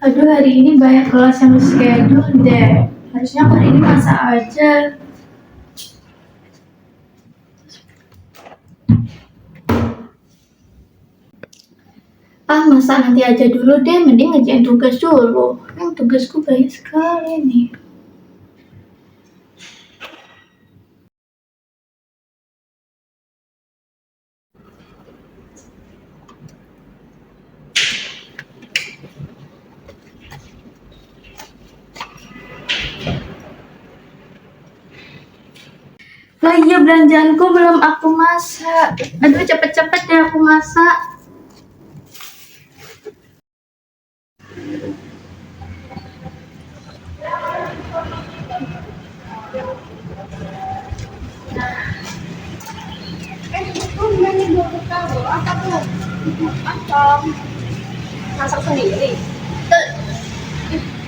Aduh, hari ini banyak kelas yang reschedule deh. Harusnya hari ini masa aja. Masa nanti aja dulu deh, mending ngerjain tugas dulu. Yang tugasku banyak sekali nih. Lah iya, belanjaanku belum aku masak. Aduh, cepet-cepet deh aku masak. Apa tuh? Oncom. Masak sendiri.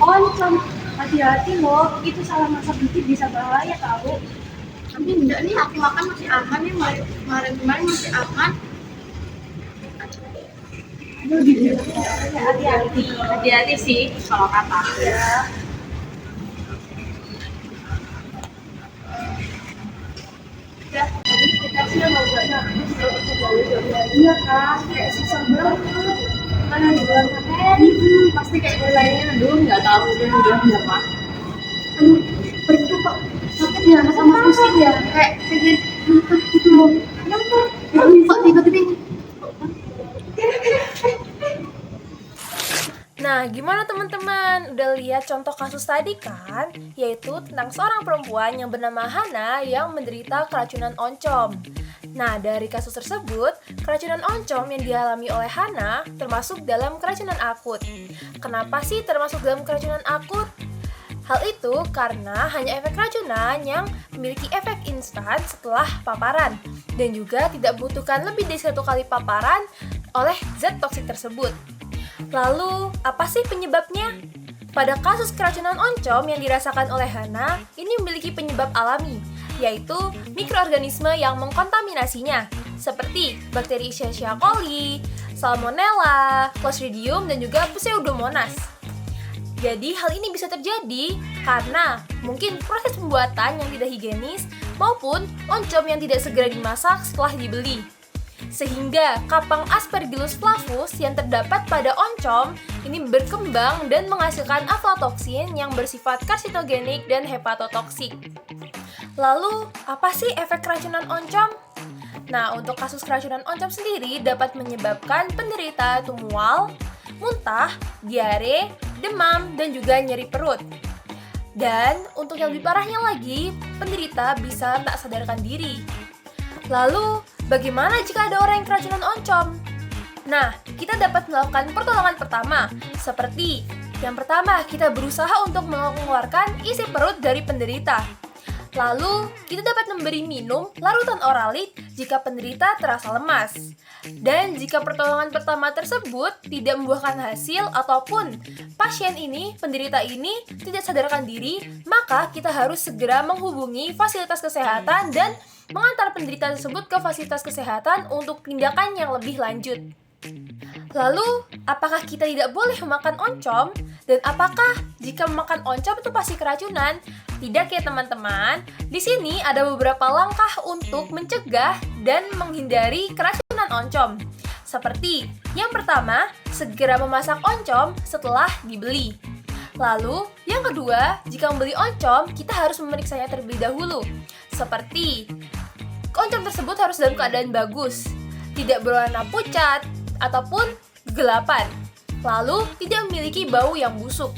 Oncom. Hati-hati loh, itu salah masak dikit bisa bahaya tahu. Tapi enggak nih, aku makan masih aman nih. Kemarin masih aman. Aduh, hati-hati. Hati-hati sih kalau kata. Ya. Kita sih mau banyak. Iya kan, kayak susah banget. Mana di bulan Maret? Pasti kayak lainnya dulu nggak tahu dia udah berapa. Aduh, perutku kok sakit ya, sama pusing ya. Kayak pengen makan gitu loh. Kenapa? Kok tiba-tiba ini? Nah, gimana teman-teman? Udah lihat contoh kasus tadi kan? Yaitu tentang seorang perempuan yang bernama Hana yang menderita keracunan oncom. Nah, dari kasus tersebut, keracunan oncom yang dialami oleh Hana termasuk dalam keracunan akut. Kenapa sih termasuk dalam keracunan akut? Hal itu karena hanya efek keracunan yang memiliki efek instan setelah paparan dan juga tidak membutuhkan lebih dari 1 kali paparan oleh zat toksik tersebut. Lalu, apa sih penyebabnya? Pada kasus keracunan oncom yang dirasakan oleh Hana, ini memiliki penyebab alami, yaitu mikroorganisme yang mengkontaminasinya, seperti bakteri Escherichia coli, Salmonella, Clostridium, dan juga Pseudomonas. Jadi, hal ini bisa terjadi karena mungkin proses pembuatan yang tidak higienis maupun oncom yang tidak segera dimasak setelah dibeli. Sehingga kapang Aspergillus flavus yang terdapat pada oncom ini berkembang dan menghasilkan aflatoksin yang bersifat karsinogenik dan hepatotoksik. Lalu, apa sih efek keracunan oncom? Nah, untuk kasus keracunan oncom sendiri dapat menyebabkan penderita itu mual, muntah, diare, demam, dan juga nyeri perut. Dan untuk yang lebih parahnya lagi, penderita bisa tak sadarkan diri. Lalu, bagaimana jika ada orang yang keracunan oncom? Nah, kita dapat melakukan pertolongan pertama, seperti yang pertama, kita berusaha untuk mengeluarkan isi perut dari penderita. Lalu, kita dapat memberi minum larutan oralit jika penderita terasa lemas. Dan jika pertolongan pertama tersebut tidak membuahkan hasil ataupun penderita ini tidak sadarkan diri, maka kita harus segera menghubungi fasilitas kesehatan dan mengantar penderita tersebut ke fasilitas kesehatan untuk tindakan yang lebih lanjut. Lalu, apakah kita tidak boleh memakan oncom? Dan apakah jika memakan oncom itu pasti keracunan? Tidak ya teman-teman. Di sini ada beberapa langkah untuk mencegah dan menghindari keracunan oncom. Seperti yang pertama, segera memasak oncom setelah dibeli. Lalu, yang kedua, jika membeli oncom, kita harus memeriksanya terlebih dahulu. Seperti oncom tersebut harus dalam keadaan bagus, tidak berwarna pucat ataupun kegelapan, lalu tidak memiliki bau yang busuk.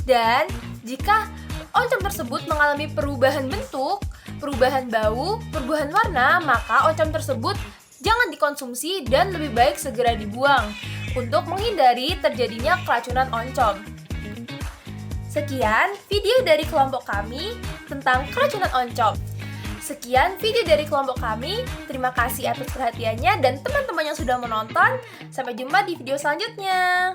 Dan jika oncom tersebut mengalami perubahan bentuk, perubahan bau, perubahan warna, maka oncom tersebut jangan dikonsumsi dan lebih baik segera dibuang untuk menghindari terjadinya keracunan oncom. Sekian video dari kelompok kami tentang keracunan oncom. Sekian video dari kelompok kami. Terima kasih atas perhatiannya dan teman-teman yang sudah menonton. Sampai jumpa di video selanjutnya.